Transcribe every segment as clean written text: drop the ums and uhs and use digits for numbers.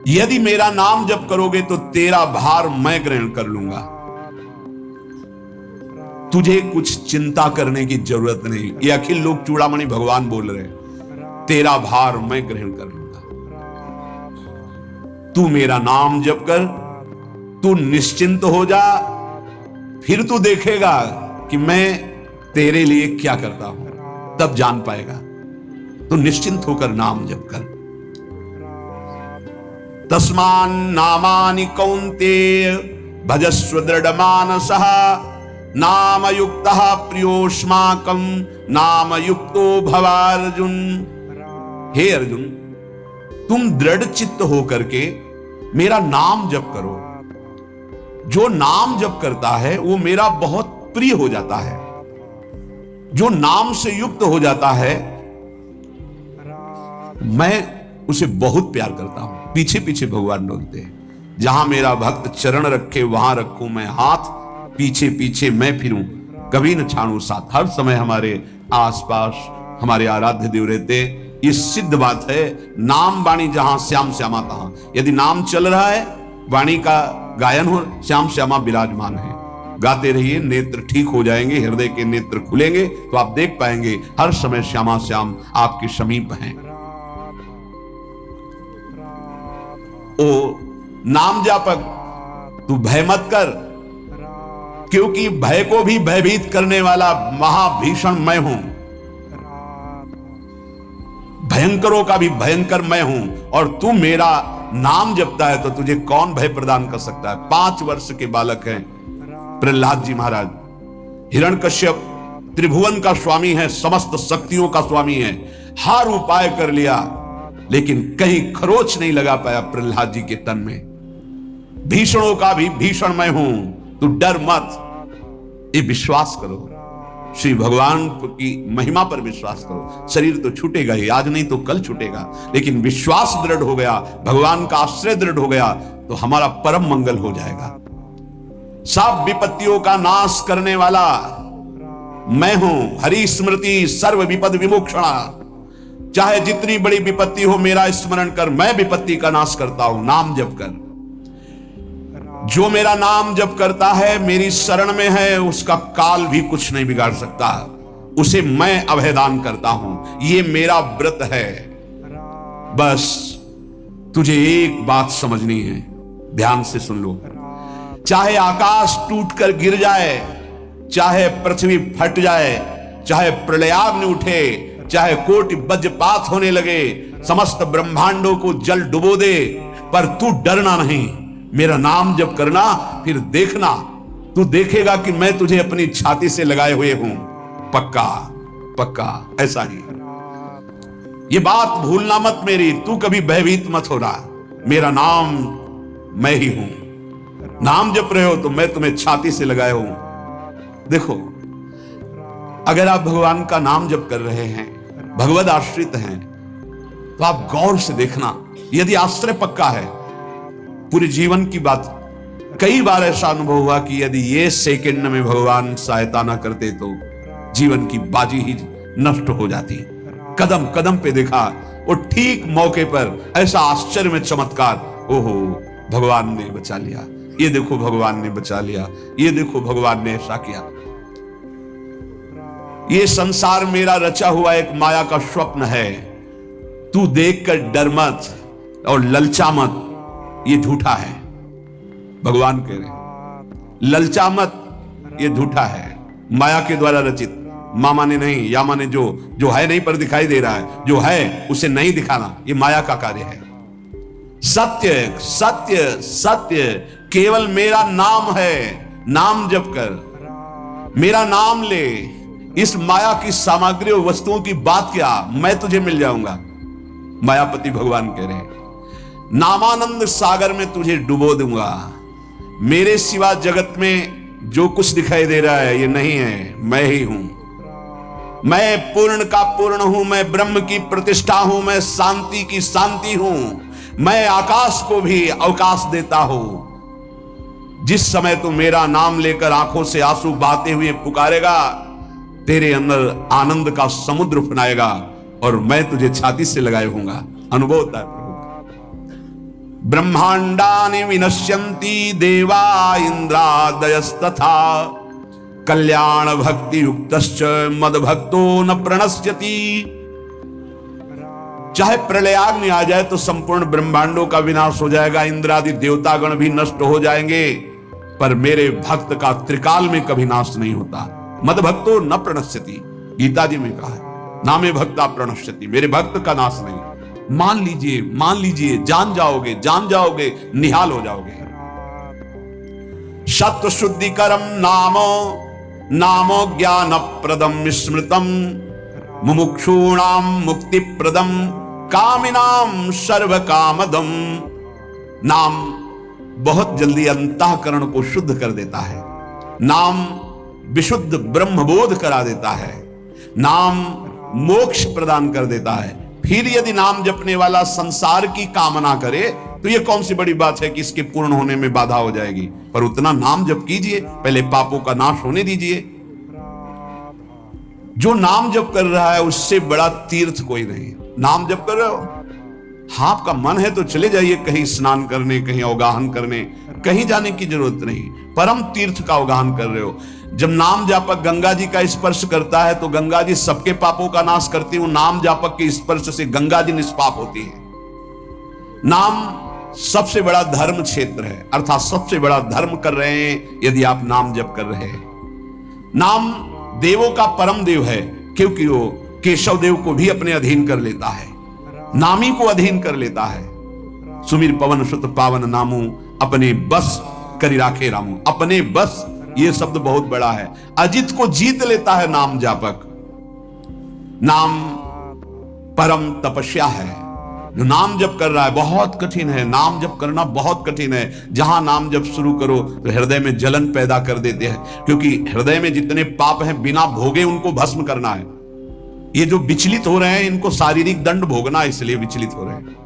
यदि मेरा नाम जप करोगे तो तेरा भार मैं ग्रहण कर लूंगा। तुझे कुछ चिंता करने की जरूरत नहीं। ये अखिल लोक चूड़ामणि भगवान बोल रहे हैं, तेरा भार मैं ग्रहण कर लूंगा। तू मेरा नाम जप कर, तू निश्चिंत हो जा, फिर तू देखेगा कि मैं तेरे लिए क्या करता हूं, तब जान पाएगा। तो निश्चिंत होकर नाम जप कर। तस्मान नामानि कौन्तेय भजस्व दृढ़मानसः नाम युक्तः प्रियोष्माकं नाम युक्तो भवार्जुन। हे अर्जुन, तुम दृढ़ चित्त होकर के मेरा नाम जप करो। जो नाम जप करता है वो मेरा बहुत प्रिय हो जाता है। जो नाम से युक्त हो जाता है मैं उसे बहुत प्यार करता हूं। पीछे पीछे भगवान बोलते हैं, जहां मेरा भक्त चरण रखे वहां रखूं मैं हाथ, पीछे पीछे मैं फिरूं कभी न छाड़ू साथ। हर समय हमारे आसपास हमारे आराध्य देव रहते। ये सिद्ध बात है, नाम वाणी जहां श्याम श्यामा तहां। यदि नाम चल रहा है, वाणी का गायन हो, श्याम श्यामा विराजमान है। गाते रहिए, नेत्र ठीक हो जाएंगे, हृदय के नेत्र खुलेंगे तो आप देख पाएंगे हर समय श्यामा श्याम आपके समीप हैं। ओ नाम जापक, तू भय मत कर, क्योंकि भय को भी भयभीत करने वाला महाभीषण मैं हूं। भयंकरों का भी भयंकर मैं हूं, और तू मेरा नाम जपता है तो तुझे कौन भय प्रदान कर सकता है। 5 वर्ष के बालक हैं प्रहलाद जी महाराज। हिरण्यकश्यप त्रिभुवन का स्वामी है, समस्त शक्तियों का स्वामी है। हर उपाय कर लिया लेकिन कहीं खरोच नहीं लगा पाया प्रहलाद जी के तन में। भीषणों का भी भीषण मैं हूं, तू डर मत। ये विश्वास करो, श्री भगवान की महिमा पर विश्वास करो। शरीर तो छूटेगा ही, आज नहीं तो कल छूटेगा, लेकिन विश्वास दृढ़ हो गया, भगवान का आश्रय दृढ़ हो गया तो हमारा परम मंगल हो जाएगा। सब विपत्तियों का नाश करने वाला मैं हूं। हरि स्मृति सर्व विपद विमोक्षणा। चाहे जितनी बड़ी विपत्ति हो मेरा स्मरण कर, मैं विपत्ति का नाश करता हूं। नाम जप कर। जो मेरा नाम जप करता है, मेरी शरण में है, उसका काल भी कुछ नहीं बिगाड़ सकता। उसे मैं अभयदान करता हूं। ये मेरा व्रत है। बस तुझे एक बात समझनी है, ध्यान से सुन लो। चाहे आकाश टूटकर गिर जाए, चाहे पृथ्वी फट जाए, चाहे प्रलयाग्नि उठे, चाहे कोटि वज्रपात होने लगे, समस्त ब्रह्मांडों को जल डुबो दे, पर तू डरना नहीं। मेरा नाम जप करना, फिर देखना, तू देखेगा कि मैं तुझे अपनी छाती से लगाए हुए हूं। पक्का पक्का ऐसा ही। ये बात भूलना मत मेरी, तू कभी भयभीत मत हो रहा। मेरा नाम मैं ही हूं। नाम जप रहे हो तो मैं तुम्हें छाती से लगाए हूं। देखो, अगर आप भगवान का नाम जप कर रहे हैं, भगवद आश्रित हैं, तो आप गौर से देखना। यदि आश्रय पक्का है, पूरे जीवन की बात, कई बार ऐसा अनुभव हुआ कि यदि ये सेकंड में भगवान सहायता ना करते तो जीवन की बाजी ही नष्ट हो जाती। कदम कदम पे देखा, वो ठीक मौके पर ऐसा आश्चर्य में चमत्कार, ओहो भगवान ने बचा लिया, ये देखो भगवान ने बचा लिया, ये देखो भगवान ने ऐसा किया। ये संसार मेरा रचा हुआ एक माया का स्वप्न है। तू देखकर डर मत और ललचा मत, ये झूठा है। भगवान कह रहे ललचा मत, ये झूठा है, माया के द्वारा रचित। मामा ने नहीं, या माने जो है नहीं पर दिखाई दे रहा है, जो है उसे नहीं दिखाना, ये माया का कार्य है। सत्य सत्य सत्य केवल मेरा नाम है। नाम जप कर, मेरा नाम ले। इस माया की सामग्री और वस्तुओं की बात क्या, मैं तुझे मिल जाऊंगा। मायापति भगवान कह रहे हैं, नामानंद सागर में तुझे डुबो दूंगा। मेरे सिवा जगत में जो कुछ दिखाई दे रहा है ये नहीं है, मैं ही हूं। मैं पूर्ण का पूर्ण हूं, मैं ब्रह्म की प्रतिष्ठा हूं, मैं शांति की शांति हूं। मैं आकाश को भी अवकाश देता हूं। जिस समय तू मेरा नाम लेकर आंखों से आंसू बहाते हुए पुकारेगा, तेरे अंदर आनंद का समुद्र उफनाएगा और मैं तुझे छाती से लगाए होऊंगा। अनुभव होता है प्रभु। ब्रह्मांडानि विनश्यन्ति देवा इंद्रादयस्तथा कल्याण भक्ति युक्तश्च मद भक्तो न प्रणश्यति। चाहे प्रलयाग्नि आ जाए तो संपूर्ण ब्रह्मांडों का विनाश हो जाएगा, इंद्रादि देवतागण भी नष्ट हो जाएंगे, पर मेरे भक्त का त्रिकाल में कभी नाश नहीं होता। मद भक्तो न प्रणश्यति, गीता जी में कहा है, नामे भक्ता प्रणश्यति, मेरे भक्त का नाश नहीं। मान लीजिए, जान जाओगे, निहाल हो जाओगे। सत्व शुद्धिकरम नामो ज्ञान प्रदम स्मृतम मुमुक्षूणाम मुक्ति प्रदम कामिनाम सर्व कामदम। नाम बहुत जल्दी अंतःकरण को शुद्ध कर देता है, नाम विशुद्ध ब्रह्मबोध करा देता है, नाम मोक्ष प्रदान कर देता है। फिर यदि नाम जपने वाला संसार की कामना करे तो यह कौन सी बड़ी बात है कि इसके पूर्ण होने में बाधा हो जाएगी। पर उतना नाम जप कीजिए, पहले पापों का नाश होने दीजिए। जो नाम जप कर रहा है उससे बड़ा तीर्थ कोई नहीं। नाम जप कर रहे हो, हाँ आपका मन है तो चले जाइए कहीं स्नान करने, कहीं अवगाहन करने, कहीं जाने की जरूरत नहीं, परम तीर्थ का अवगाहन कर रहे हो। जब नाम जापक गंगा जी का स्पर्श करता है तो गंगा जी सबके पापों का नाश करती हूं, नाम जापक के स्पर्श से गंगा जी निष्पाप होती है। नाम सबसे बड़ा धर्म क्षेत्र है, अर्थात सबसे बड़ा धर्म कर रहे हैं यदि आप नाम जप कर रहे हैं। नाम देवों का परम देव है, क्योंकि वो केशव देव को भी अपने अधीन कर लेता है, नामी को अधीन कर लेता है। सुमिर पवन सुत पावन नामू अपने बस करी राखे रामू। अपने बस, ये शब्द बहुत बड़ा है। अजित को जीत लेता है नाम जापक। नाम परम तपस्या है। जो नाम जप कर रहा है बहुत कठिन है, नाम जप करना बहुत कठिन है। जहां नाम जप शुरू करो तो हृदय में जलन पैदा कर देते हैं, क्योंकि हृदय में जितने पाप हैं बिना भोगे उनको भस्म करना है। ये जो विचलित हो रहे हैं इनको शारीरिक दंड भोगना, इसलिए विचलित हो रहे हैं।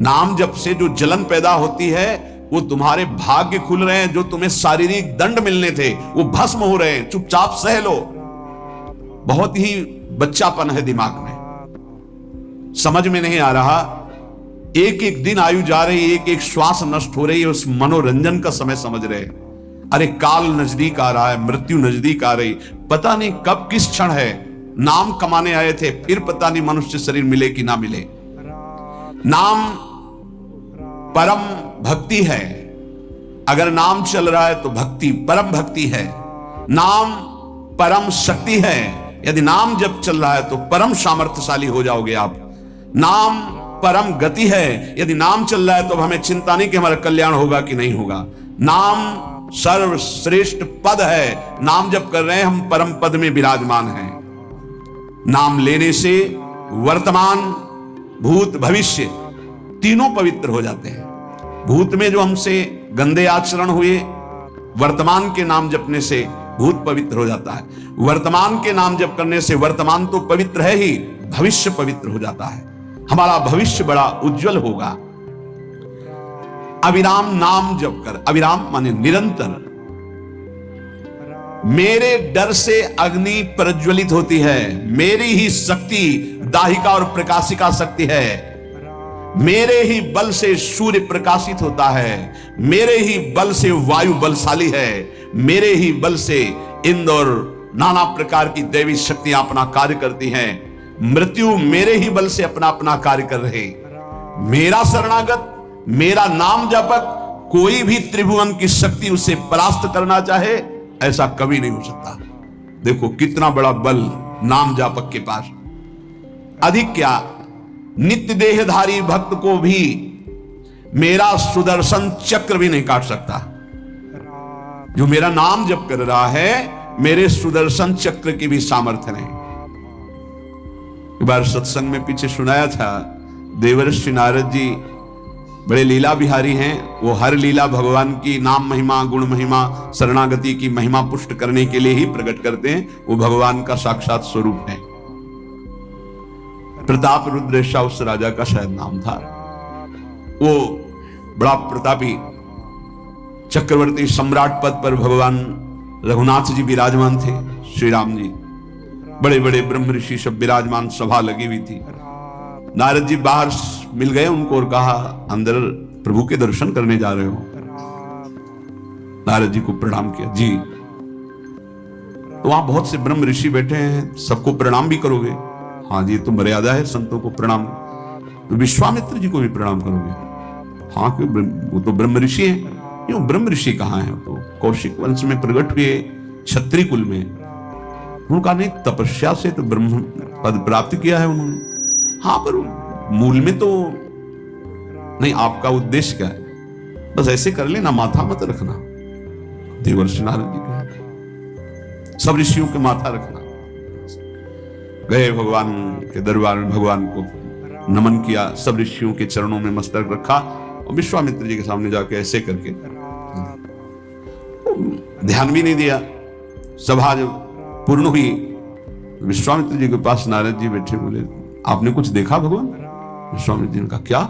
नाम जप से जो जलन पैदा होती है वो तुम्हारे भाग्य खुल रहे हैं, जो तुम्हें शारीरिक दंड मिलने थे वो भस्म हो रहे हैं। चुपचाप सह लो। बहुत ही बच्चापन है दिमाग में, समझ में नहीं आ रहा। एक एक दिन आयु जा रही, एक एक श्वास नष्ट हो रही है, उस मनोरंजन का समय समझ रहे। अरे काल नजदीक आ रहा है, मृत्यु नजदीक आ रही, पता नहीं कब किस क्षण है। नाम कमाने आए थे, फिर पता नहीं मनुष्य शरीर मिले कि ना मिले। नाम परम भक्ति है। अगर नाम चल रहा है तो भक्ति परम भक्ति है। नाम परम शक्ति है। यदि नाम जब चल रहा है तो परम सामर्थ्यशाली हो जाओगे आप। नाम परम गति है। यदि नाम चल रहा है तो हमें चिंता नहीं कि हमारा कल्याण होगा कि नहीं होगा। नाम सर्वश्रेष्ठ पद है। नाम जब कर रहे हैं हम परम पद में विराजमान हैं। नाम लेने से वर्तमान भूत भविष्य तीनों पवित्र हो जाते हैं। भूत में जो हमसे गंदे आचरण हुए, वर्तमान के नाम जपने से भूत पवित्र हो जाता है। वर्तमान के नाम जप करने से वर्तमान तो पवित्र है ही, भविष्य पवित्र हो जाता है। हमारा भविष्य बड़ा उज्जवल होगा। अविराम नाम जप कर, अविराम माने निरंतर। मेरे डर से अग्नि प्रज्वलित होती है, मेरी ही शक्ति दाहिका और प्रकाशिका शक्ति है। मेरे ही बल से सूर्य प्रकाशित होता है, मेरे ही बल से वायु बलशाली है, मेरे ही बल से इंद्र और नाना प्रकार की दैवी शक्तियां अपना कार्य करती हैं। मृत्यु मेरे ही बल से अपना अपना कार्य कर रहे। मेरा शरणागत, मेरा नाम जापक, कोई भी त्रिभुवन की शक्ति उसे परास्त करना चाहे ऐसा कभी नहीं हो सकता। देखो कितना बड़ा बल नाम जापक के पास। अधिक क्या, नित्य देहधारी भक्त को भी मेरा सुदर्शन चक्र भी नहीं काट सकता। जो मेरा नाम जप कर रहा है मेरे सुदर्शन चक्र की भी सामर्थ्य नहीं। एक बार सत्संग में पीछे सुनाया था, देवर्षि नारद जी बड़े लीला बिहारी हैं। वो हर लीला भगवान की नाम महिमा, गुण महिमा, शरणागति की महिमा पुष्ट करने के लिए ही प्रकट करते हैं। वो भगवान का साक्षात स्वरूप है। प्रताप रुद्रेशा उस राजा का शायद नाम था। वो बड़ा प्रतापी चक्रवर्ती सम्राट पद पर भगवान रघुनाथ जी विराजमान थे। श्री राम जी, बड़े बड़े ब्रह्म ऋषि सब विराजमान, सभा लगी हुई थी। नारद जी बाहर मिल गए उनको और कहा, अंदर प्रभु के दर्शन करने जा रहे हो। नारद जी को प्रणाम किया। जी, तो वहां बहुत से ब्रह्म ऋषि बैठे हैं, सबको प्रणाम भी करोगे? हाँ जी, तो मर्यादा है संतों को प्रणाम। तो विश्वामित्र जी को भी प्रणाम करोगे? हाँ, क्यों, वो तो ब्रह्म ऋषि हैं। क्यों, ब्रह्म ऋषि कहाँ हैं? तो कौशिक वंश में प्रकट हुए, क्षत्रिय कुल में। उनका नहीं, तपस्या से तो ब्रह्म पद प्राप्त किया है उन्होंने। हाँ, पर मूल में तो नहीं। आपका उद्देश्य क्या है? बस ऐसे कर लेना, माथा मत रखना। देवर्षि नारद जी कहे, सब ऋषियों के माथा रखना। गए भगवान के दरबार में, भगवान को नमन किया, सब ऋषियों के चरणों में मस्तक रखा और विश्वामित्र जी के सामने जाके ऐसे करके ध्यान भी नहीं दिया। सभा जब पूर्ण हुई, विश्वामित्र जी के पास नारद जी बैठे, बोले आपने कुछ देखा भगवान? विश्वामित्र जी ने कहा क्या?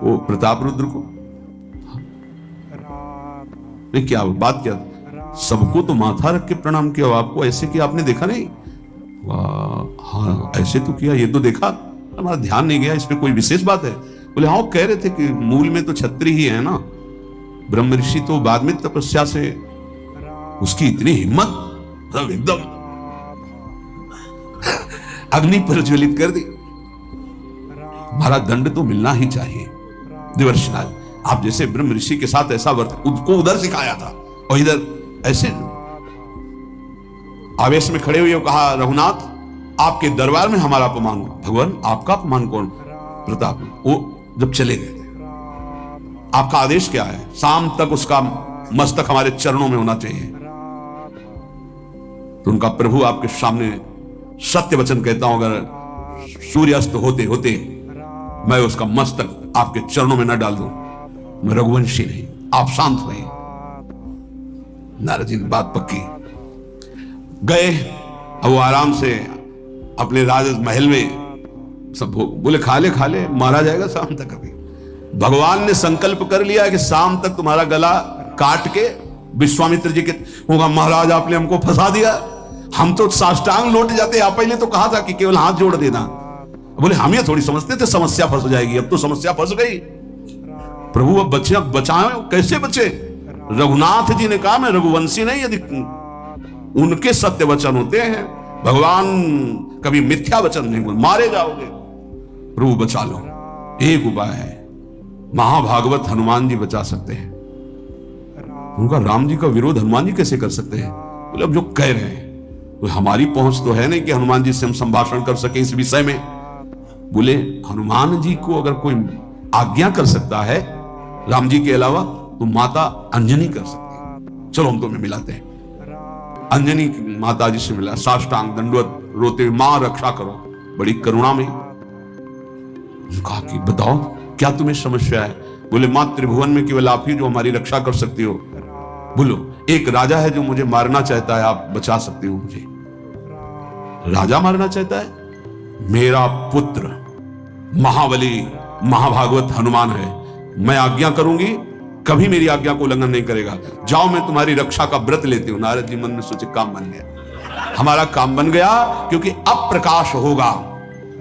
वो प्रताप रुद्र को? नहीं, क्या बात क्या? सबको तो माथा रख के प्रणाम किया, आपको ऐसे किया आपने देखा नहीं? हाँ, ऐसे तो किया, ये तो देखा, हमारा ध्यान नहीं गया, इसमें कोई विशेष बात है? बोले हाँ, वो कह रहे थे कि मूल में तो क्षत्रिय ही है ना, ब्रह्म ऋषि तो बाद में तपस्या से, उसकी इतनी हिम्मत, मतलब एकदम अग्नि प्रज्वलित कर दी। हमारा दंड तो मिलना ही चाहिए। देवर्षिनाथ, आप जैसे ब्रह्म ऋषि के साथ ऐसा वर्त उसको उधर सिखाया था और इधर ऐसे आवेश में खड़े हुए कहा, रघुनाथ आपके दरबार में हमारा अपमान हुआ। भगवान, आपका अपमान कौन? प्रताप। वो जब चले गए थे, आपका आदेश क्या है? शाम तक उसका मस्तक हमारे चरणों में होना चाहिए। तो उनका प्रभु आपके सामने सत्य वचन कहता हूं, अगर सूर्यास्त होते होते मैं उसका मस्तक आपके चरणों में न डाल दूं, मैं रघुवंशी नहीं। आप शांत हुए। नारद जी ने बात पक्की। गए, अब वो आराम से अपने राज महल में, सब बोले खा ले, मारा जाएगा शाम तक। अभी भगवान ने संकल्प कर लिया कि शाम तक तुम्हारा गला काट के विश्वामित्र जी के होगा। महाराज आपने हमको फंसा दिया, हम तो साष्टांग लौट जाते। आप पहले तो कहा था कि केवल हाथ जोड़ देना। बोले हम ये थोड़ी समझते थे समस्या फंस जाएगी, अब तो समस्या फंस गई। प्रभु अब बचाए, कैसे बचे? रघुनाथ जी ने कहा मैं रघुवंशी नहीं, यदि उनके सत्य वचन होते हैं, भगवान कभी मिथ्या वचन नहीं बोल, मारे जाओगे। प्रभु बचा लो। एक उपाय है, महाभागवत हनुमान जी बचा सकते हैं। उनका राम जी का विरोध हनुमान जी कैसे कर सकते हैं? बोले अब जो कह रहे हैं, तो हमारी पहुंच तो है नहीं कि हनुमान जी से हम संभाषण कर सके इस विषय में। बोले हनुमान जी को अगर कोई आज्ञा कर सकता है राम जी के अलावा, तो माता अंजनी कर सकती है। चलो हम तुम्हें मिलाते हैं। अंजनी माता जी से मिला, साष्टांग दंडवत रोते हुए, मां रक्षा करो, बड़ी करुणा में। कहा कि बताओ क्या तुम्हें समस्या है? बोले मां, त्रिभुवन में केवल आप ही जो हमारी रक्षा कर सकती हो। बोलो, एक राजा है जो मुझे मारना चाहता है, आप बचा सकती हो मुझे? राजा मारना चाहता है? मेरा पुत्र महाबली महाभागवत हनुमान है, मैं आज्ञा करूंगी, कभी मेरी आज्ञा को उल्लंघन नहीं करेगा। जाओ, मैं तुम्हारी रक्षा का व्रत लेती हूं। नारद जी मन में सोचे काम बन गया, हमारा काम बन गया, क्योंकि अब प्रकाश होगा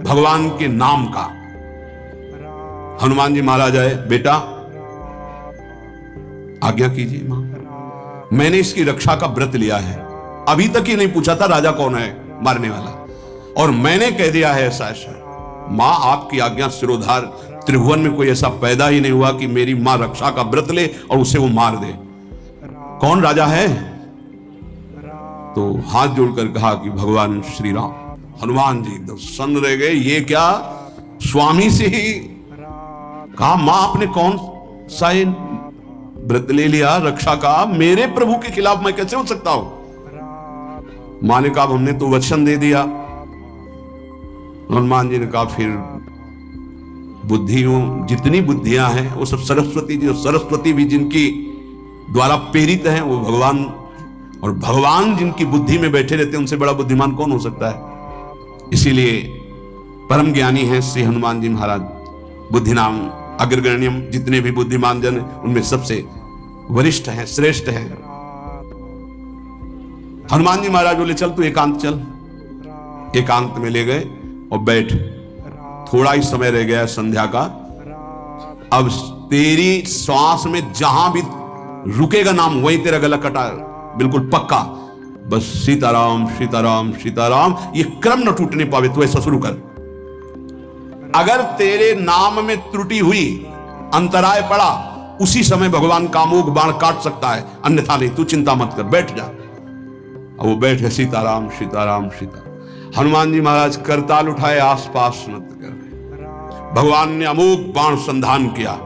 भगवान के नाम का। हनुमान जी मारा जाए, बेटा आज्ञा कीजिए मां, मैंने इसकी रक्षा का व्रत लिया है। अभी तक ही नहीं पूछा था राजा कौन है मारने वाला, और मैंने कह दिया है ऐसा ऐसा। मां आपकी आज्ञा सिरोधार, त्रिभुवन में कोई ऐसा पैदा ही नहीं हुआ कि मेरी मां रक्षा का व्रत ले और उसे वो मार दे। कौन राजा है? तो हाथ जोड़कर कहा कि भगवान श्री राम। हनुमान जी एकदम सन्न रह गए, ये क्या? स्वामी से ही कहा, मां आपने कौन सा व्रत ले लिया रक्षा का? मेरे प्रभु के खिलाफ मैं कैसे हो सकता हूं? मां ने कहा हमने तो वचन दे दिया। हनुमान जी ने कहा फिर बुद्धियों, जितनी बुद्धियां हैं वो सब सरस्वती जी, सरस्वती भी जिनकी द्वारा प्रेरित हैं वो भगवान, और भगवान जिनकी बुद्धि में बैठे रहते हैं उनसे बड़ा बुद्धिमान कौन हो सकता है? इसीलिए परम ज्ञानी हैं श्री हनुमान जी महाराज। बुद्धि नाम अग्रगण्यम, जितने भी बुद्धिमान जन उनमें सबसे वरिष्ठ हैं, श्रेष्ठ हैं। हनुमान जी महाराज बोले चल तू एकांत चल। एकांत में ले गए और बैठ। थोड़ा ही समय रह गया संध्या का। अब तेरी श्वास में जहां भी रुकेगा नाम वहीं तेरा गला कटा, बिल्कुल पक्का। बस सीताराम सीताराम सीताराम, ये क्रम न टूटने पावे, तू ऐसा शुरू कर। अगर तेरे नाम में त्रुटि हुई, अंतराय पड़ा, उसी समय भगवान का अमोघ बाण काट सकता है, अन्यथा नहीं। तू चिंता मत कर, बैठ जा। अब वो बैठे, सीताराम सीताराम सीताराम। हनुमान जी महाराज करताल उठाए, आसपास मत कर। भगवान ने अमोघ बाण संधान किया,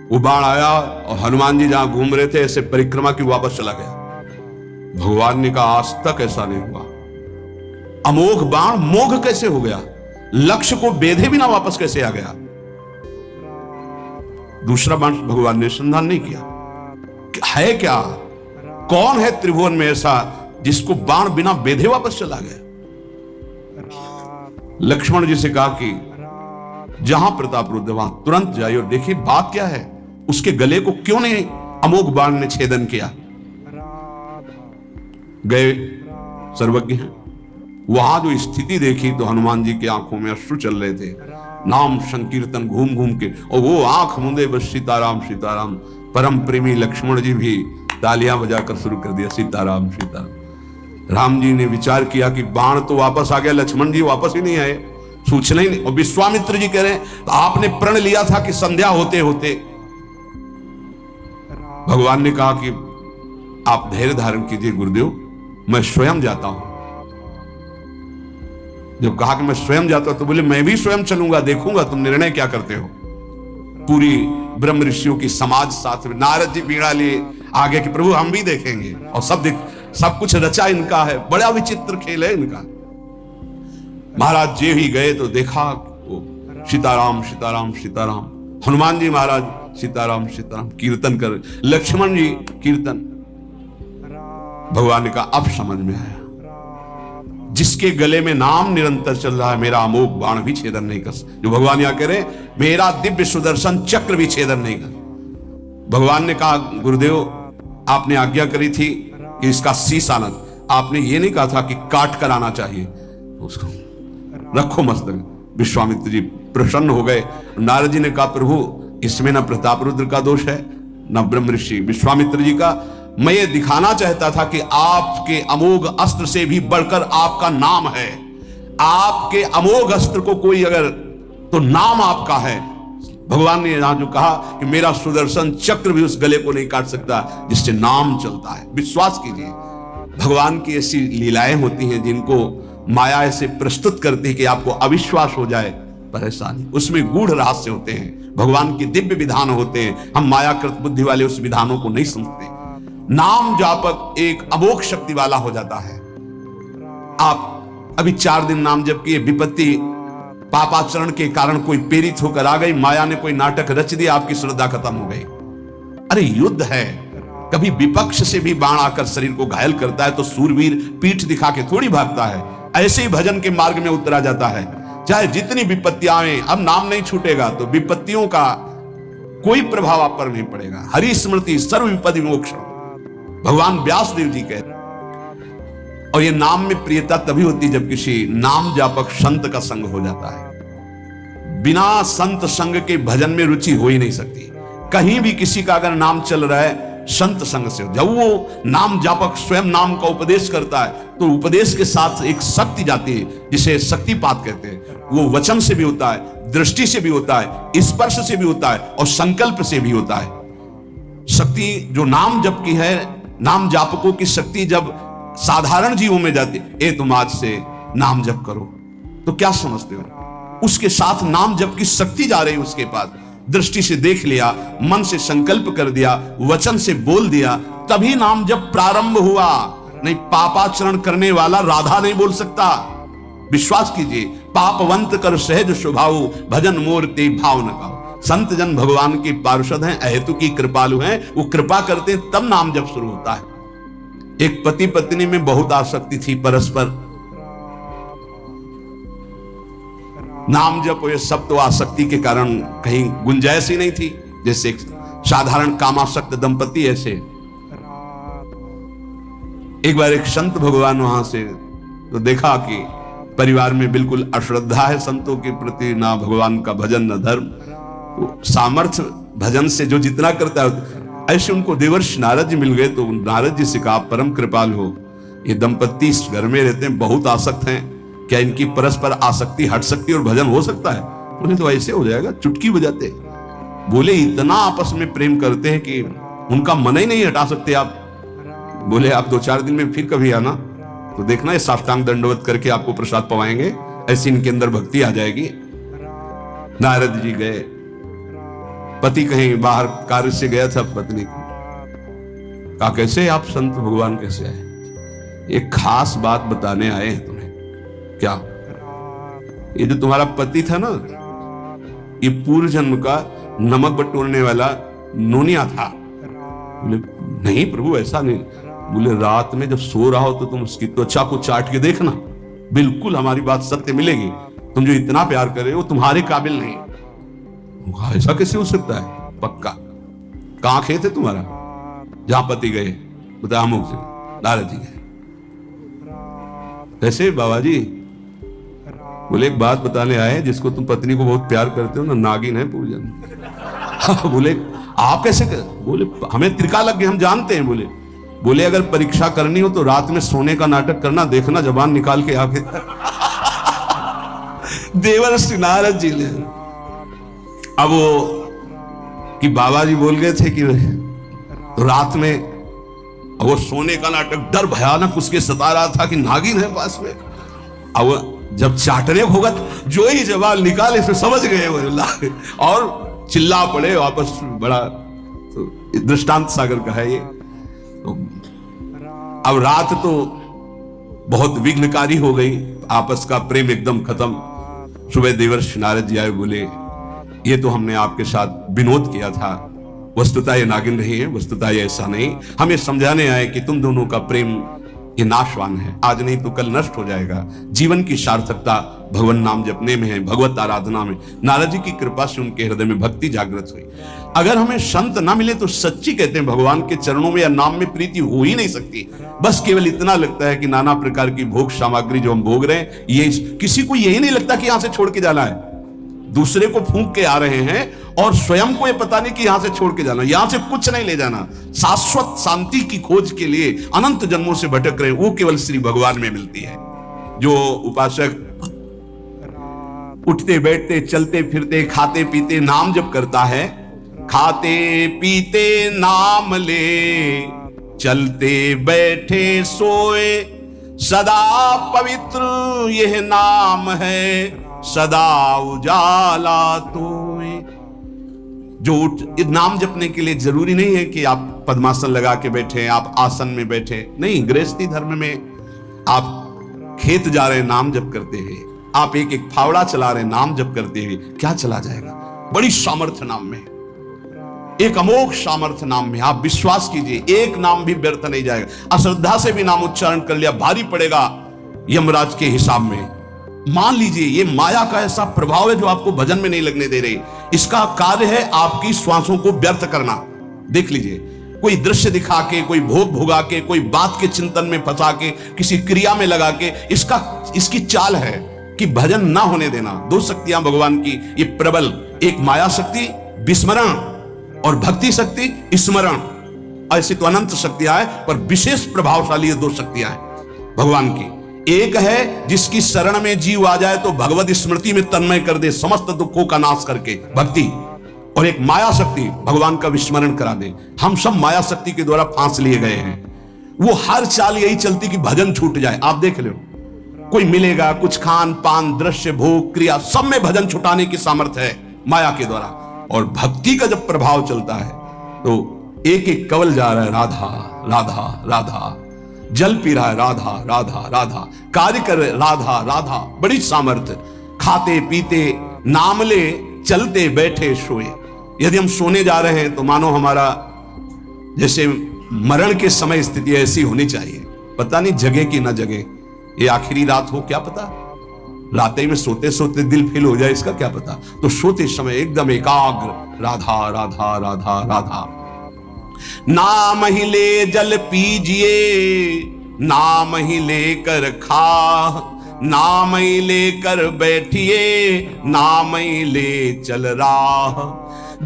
वो बाण आया और हनुमान जी जहां घूम रहे थे ऐसे परिक्रमा की, वापस चला गया। भगवान ने कहा आज तक ऐसा नहीं हुआ। अमोघ बाण मोघ कैसे हो गया? लक्ष्य को बेधे बिना वापस कैसे आ गया? दूसरा बाण भगवान ने संधान नहीं किया। है क्या? कौन है त्रिभुवन में ऐसा जिसको बाण बिना बेधे वापस चला गया? लक्ष्मण जी से कहा कि जहां प्रताप रुद्र वहां तुरंत जाइए और देखिए बात क्या है, उसके गले को क्यों नहीं अमोघ बाण ने छेदन किया। गए, सर्वज्ञ हैं। वहां जो स्थिति देखी तो हनुमान जी की आंखों में अश्रु चल रहे थे। नाम संकीर्तन घूम घूम के, और वो आंख मूंदे बस सीताराम सीताराम। परम प्रेमी लक्ष्मण जी भी तालियां बजाकर शुरू कर दिया, सीताराम सीताराम। राम जी ने विचार किया कि बाण तो वापस आ गया, लक्ष्मण जी वापस ही नहीं आए, सूचना ही नहीं। और विश्वामित्र जी कह रहे हैं तो आपने प्रण लिया था कि संध्या होते होते। भगवान ने कहा कि आप धैर्य धारण कीजिए गुरुदेव, मैं स्वयं जाता हूं। जब कहा कि मैं स्वयं जाता हूं तो बोले मैं भी स्वयं चलूंगा, देखूंगा तुम निर्णय क्या करते हो। पूरी ब्रह्म ऋषियों की समाज साथ में, नारद जी बीड़ा लिए आगे कि प्रभु हम भी देखेंगे, और सब कुछ रचा इनका है, बड़ा विचित्र खेल है इनका। महाराज जी ही गए तो देखा वो सीताराम सीताराम सीताराम। हनुमान जी महाराज सीताराम सीताराम कीर्तन कर, लक्ष्मण जी कीर्तन। भगवान ने कहा अब समझ में आया, जिसके गले में नाम निरंतर चल रहा है मेरा अमोघ बाण भी छेदन नहीं कर सकता। जो भगवान यहां कह रहे मेरा दिव्य सुदर्शन चक्र भी छेदन नहीं कर। भगवान ने कहा गुरुदेव आपने आज्ञा करी थी कि इसका शीश आना, आपने ये नहीं कहा था कि काट कर आना चाहिए, उसको रखो मस्तक। विश्वामित्र जी प्रसन्न हो गए। नारद जी ने कहा प्रभु इसमें न प्रताप रुद्र का दोष है न ब्रह्म ऋषि विश्वामित्र जी का। मैं ये दिखाना चाहता था कि आपके अमोघ अस्त्र से भी बढ़कर आपका नाम है। आपके अमोघ अस्त्र को कोई अगर, तो नाम आपका है। भगवान ने यहां जो कहा कि मेरा सुदर्शन चक्र भी उस गले को नहीं काट सकता जिससे नाम चलता है। विश्वास कीजिए, भगवान की ऐसी लीलाएं होती हैं जिनको माया ऐसे प्रस्तुत करती है कि आपको अविश्वास हो जाए, पर ऐसा नहीं। उसमें गूढ़ रहस्य होते हैं, भगवान के दिव्य विधान होते हैं। हम मायाकृत बुद्धि वाले उस विधानों को नहीं समझते। नाम जापक एक अमोघ शक्ति वाला हो जाता है। आप अभी 4 दिन नाम जप किए, विपत्ति पापाचरण के कारण कोई प्रेरित होकर आ गई, माया ने कोई नाटक रच दिया, आपकी श्रद्धा खत्म हो गई। अरे युद्ध है, कभी विपक्ष से भी बाण आकर शरीर को घायल करता है तो सूरवीर पीठ दिखा के थोड़ी भागता है। ऐसे ही भजन के मार्ग में उतरा जाता है। चाहे जितनी विपत्तियां आए, अब नाम नहीं छूटेगा तो विपत्तियों का कोई प्रभाव आप पर नहीं पड़ेगा। हरि स्मृति सर्व विपदि मोक्ष, भगवान व्यास देव जी कहते। और ये नाम में प्रियता तभी होती जब किसी नाम जापक संत का संग हो जाता है। बिना संत संग के भजन में रुचि हो ही नहीं सकती। कहीं भी किसी का अगर नाम चल रहा है संत संग से, जब वो नाम जापक स्वयं नाम का उपदेश करता है तो उपदेश के साथ एक शक्ति जाती है जिसे शक्तिपात कहते हैं। वो वचन से भी होता है, दृष्टि से भी होता है, स्पर्श से भी होता है और संकल्प से भी होता है। शक्ति जो नाम जप की है, नाम जापकों की शक्ति जब साधारण जीवों में जाती है, तुम आज से नाम जप करो, तो क्या समझते हो? उसके साथ नाम जप की शक्ति जा रही है उसके पास। दृष्टि से देख लिया, मन से संकल्प कर दिया, वचन से बोल दिया, तभी नाम जप प्रारंभ हुआ। नहीं, पापाचरण करने वाला राधा नहीं बोल सकता। विश्वास कीजिए, पापवंत कर सहज स्वभाव, भजन मोर ते भाव न गाओ। संत जन भगवान के पार्षद हैं, अहेतु की कृपालु हैं, वो कृपा करते हैं तब नाम जप शुरू होता है। एक पति पत्नी में बहुत आसक्ति थी परस्पर, नाम जप ये सब तो आसक्ति के कारण कहीं गुंजाइश ही नहीं थी। जैसे एक साधारण कामासक्त दंपति, ऐसे एक बार एक संत भगवान वहां से तो देखा कि परिवार में बिल्कुल अश्रद्धा है संतों के प्रति, ना भगवान का भजन न धर्म। सामर्थ्य भजन से जो जितना करता है। ऐसे उनको देवर्षि नारद जी मिल गए तो नारद जी से कहा, परम कृपाल हो, ये दंपत्ति इस घर में रहते हैं, बहुत आसक्त हैं, क्या इनकी परस्पर आसक्ति हट सकती है और भजन हो सकता है? बोले तो ऐसे हो जाएगा, चुटकी बजाते। बोले इतना आपस में प्रेम करते हैं कि उनका मन ही नहीं हटा सकते आप। बोले आप 2-4 दिन में फिर कभी आना तो देखना, ये साष्टांग दंडवत करके आपको प्रसाद पवाएंगे, ऐसी इनके अंदर भक्ति आ जाएगी। नारद जी गए, पति कहीं बाहर कार्य से गया था, पत्नी को कहा कैसे आप संत भगवान कैसे आए? एक खास बात बताने आए हैं तुम्हें। क्या? ये जो तुम्हारा पति था ना, ये पूर्व जन्म का नमक बटोरने वाला नोनिया था। बोले नहीं प्रभु ऐसा नहीं। बोले रात में जब सो रहा हो तो तुम उसकी त्वचा को चाट के देखना, बिल्कुल हमारी बात सत्य मिलेगी। तुम जो इतना प्यार कर रहे हो तुम्हारे काबिल नहीं। ऐसा कैसे हो सकता है? पक्का। कहां खेत है तुम्हारा? जहां पति गए। बता अमुक से नारद जी गए। कैसे बाबा जी? बोले एक बात बताने आए, जिसको तुम पत्नी को बहुत प्यार करते हो ना, नागिन है पूजन। बोले आप कैसे कर? बोले हमें त्रिकालज्ञ हम जानते हैं। बोले अगर परीक्षा करनी हो तो रात में सोने का नाटक करना, देखना जबान निकाल के आके। देवर्षि नारद जी ने अब वो कि बाबा जी बोल गए थे कि तो रात में वो सोने का नाटक, डर भयानक उसके सता रहा था कि नागिन है पास में। अब जब चाटने होगा जो ही जवाब निकाले फिर समझ गए वो और चिल्ला पड़े वापस। बड़ा तो दृष्टांत सागर का है ये। तो अब रात तो बहुत विघ्नकारी हो गई, आपस का प्रेम एकदम खत्म। सुबह देवर्षि नारद जी आए, बोले ये तो हमने आपके साथ विनोद किया था, वस्तुतः ये नागिन नहीं है, वस्तुतः ये ऐसा नहीं। हम ये समझाने आए कि तुम दोनों का प्रेम ये नाशवान है, आज नहीं तो कल नष्ट हो जाएगा। जीवन की सार्थकता भगवान नाम जपने में है, भगवत आराधना में। नारद जी की कृपा से उनके हृदय में भक्ति जागृत हुई। अगर हमें संत ना मिले तो सच्ची कहते हैं भगवान के चरणों में या नाम में प्रीति हो ही नहीं सकती। बस केवल इतना लगता है कि नाना प्रकार की भोग सामग्री जो हम भोग रहे हैं, ये किसी को यही नहीं लगता कि यहां से छोड़ के जाना है। दूसरे को फूंक के आ रहे हैं और स्वयं को ये पता नहीं कि यहां से छोड़ के जाना, यहां से कुछ नहीं ले जाना। शाश्वत शांति की खोज के लिए अनंत जन्मों से भटक रहे हैं, वो केवल श्री भगवान में मिलती है। जो उपासक उठते बैठते चलते फिरते खाते पीते नाम जप करता है, खाते पीते नाम ले, चलते बैठे सोए, सदा पवित्र यह नाम है, सदा उजाला तोए। जो नाम जपने के लिए जरूरी नहीं है कि आप पद्मासन लगा के बैठे, आप आसन में बैठे, नहीं। गृहस्थी धर्म में आप खेत जा रहे नाम जप करते हुए, आप एक एक फावड़ा चला रहे नाम जप करते हुए, क्या चला जाएगा? बड़ी सामर्थ्य नाम में, एक अमोघ सामर्थ्य नाम में। आप विश्वास कीजिए, एक नाम भी व्यर्थ नहीं जाएगा। अश्रद्धा से भी नाम उच्चारण कर लिया, भारी पड़ेगा यमराज के हिसाब में। मान लीजिए ये माया का ऐसा प्रभाव है जो आपको भजन में नहीं लगने दे रही। इसका कार्य है आपकी श्वासों को व्यर्थ करना। देख लीजिए, कोई दृश्य दिखा के, कोई भोग भोगा के, कोई बात के चिंतन में फंसा के, किसी क्रिया में लगा के, इसकी चाल है कि भजन ना होने देना। दो शक्तियां भगवान की ये प्रबल, एक माया शक्ति विस्मरण और भक्ति शक्ति स्मरण। ऐसी तो अनंत शक्तियां हैं, पर विशेष प्रभावशाली ये दो शक्तियां हैं भगवान की। एक है जिसकी शरण में जीव आ जाए तो भगवत स्मृति में तन्मय कर दे, समस्त दुखों का नाश करके, भक्ति। और एक माया शक्ति, भगवान का विस्मरण करा दे। हम सब माया शक्ति के द्वारा फांस लिए गए हैं। वो हर चाल यही चलती कि भजन छूट जाए। आप देख लो, कोई मिलेगा, कुछ खान पान दृश्य भोग क्रिया सब में भजन छुटाने की सामर्थ्य है माया के द्वारा। और भक्ति का जब प्रभाव चलता है तो एक एक कवल जा रहा है राधा राधा राधा, जल पी रहा है राधा राधा राधा, कार्य कर राधा राधा, बड़ी सामर्थ्य। खाते पीते नाम ले, चलते बैठे सोए। यदि हम सोने जा रहे हैं तो मानो हमारा जैसे मरण के समय स्थिति ऐसी होनी चाहिए। पता नहीं जगे कि ना जगे, ये आखिरी रात हो क्या पता, रात में सोते सोते दिल फेल हो जाए, इसका क्या पता। तो सोते समय एकदम एकाग्र राधा राधा राधा राधा। नाम ही ले जल पीजिए, नाम ही लेकर खा, नाम ही लेकर बैठिए, नाम ही ले चल राह।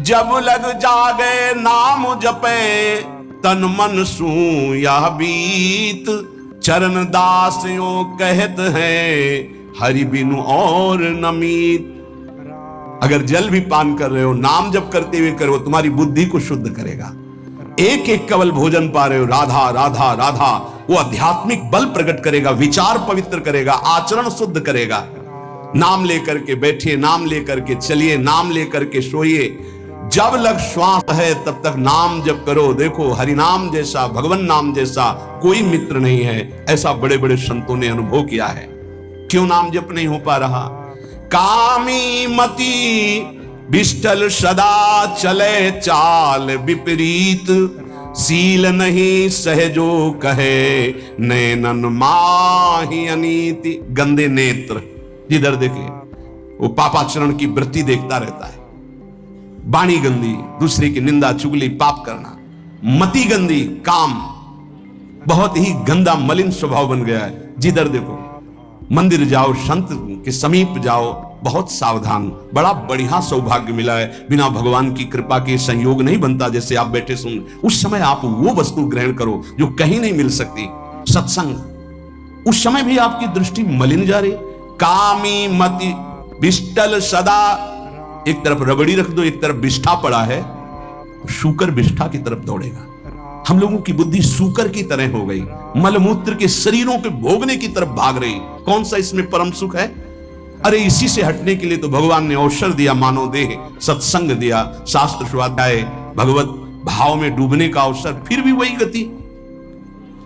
जब लग जागे नाम जपे, तन मन सू यह बीत। चरण दास यों कहत हैं, हरि बिनु और नमीत। अगर जल भी पान कर रहे हो, नाम जप करते हुए करो, तुम्हारी बुद्धि को शुद्ध करेगा। एक एक कवल भोजन पा रहे हो, राधा राधा राधा, वो आध्यात्मिक बल प्रकट करेगा, विचार पवित्र करेगा, आचरण शुद्ध करेगा। नाम लेकर के बैठिए, नाम लेकर के चलिए, नाम लेकर के सोइए। जब लग श्वास है तब तक नाम जप करो। देखो, हरि नाम जैसा, भगवान नाम जैसा कोई मित्र नहीं है, ऐसा बड़े बड़े संतों ने अनुभव किया है। क्यों नाम जप नहीं हो पा रहा? कामी मति बिष्टल सदा चले चाल विपरीत। सील नहीं सहजो कहे, नैनन माही अनीति। गंदे नेत्र, जिधर देखे वो पापाचरण की वृत्ति देखता रहता है। वाणी गंदी, दूसरे की निंदा चुगली पाप करना। मति गंदी, काम बहुत ही गंदा मलिन स्वभाव बन गया है। जिधर देखो, मंदिर जाओ, संत के समीप जाओ, बहुत सावधान। बड़ा बढ़िया सौभाग्य मिला है, बिना भगवान की कृपा के संयोग नहीं बनता। जैसे आप बैठे सुन, उस समय आप वो वस्तु ग्रहण करो जो कहीं नहीं मिल सकती, सत्संग। उस समय भी आपकी दृष्टि मलिन जा रही। कामी मति बिष्टल सदा, एक तरफ रबड़ी रख दो, एक तरफ बिष्ठा पड़ा है, शूकर बिष्ठा की तरफ दौड़ेगा। हम लोगों की बुद्धि सूकर की तरह हो गई, मलमूत्र के शरीरों के भोगने की तरफ भाग रही। कौन सा इसमें परम सुख है? अरे इसी से हटने के लिए तो भगवान ने अवसर दिया, मानव देह, सत्संग दिया, शास्त्र स्वाध्याय, भगवत भाव में डूबने का अवसर। फिर भी वही गति।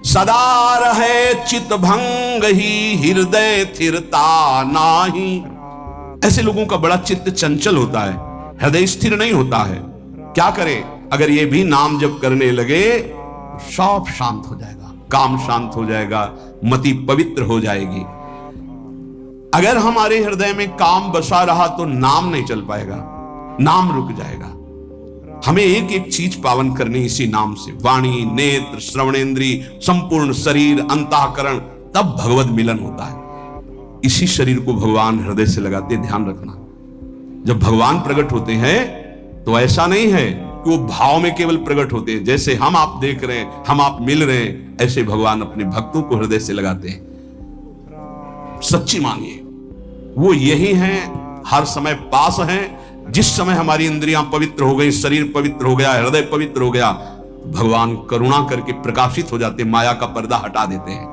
सदा रहे चित भंग ही, हृदय स्थिरता नाही। ऐसे लोगों का बड़ा चित्त चंचल होता है, हृदय स्थिर नहीं होता है। क्या करे? अगर ये भी नाम जप करने लगे, सब शांत हो जाएगा, काम शांत हो जाएगा, मति पवित्र हो जाएगी। अगर हमारे हृदय में काम बसा रहा तो नाम नहीं चल पाएगा, नाम रुक जाएगा। हमें एक एक चीज पावन करनी इसी नाम से। वाणी, नेत्र, श्रवणेन्द्री, संपूर्ण शरीर, अंतःकरण, तब भगवत मिलन होता है। इसी शरीर को भगवान हृदय से लगाते, ध्यान रखना। जब भगवान प्रकट होते हैं तो ऐसा नहीं है कि वो भाव में केवल प्रकट होते हैं। जैसे हम आप देख रहे हैं, हम आप मिल रहे हैं, ऐसे भगवान अपने भक्तों को हृदय से लगाते हैं। सच्ची मानिए, वो यही हैं, हर समय पास हैं। जिस समय हमारी इंद्रियां पवित्र हो गई, शरीर पवित्र हो गया, हृदय पवित्र हो गया, भगवान करुणा करके प्रकाशित हो जाते, माया का पर्दा हटा देते हैं।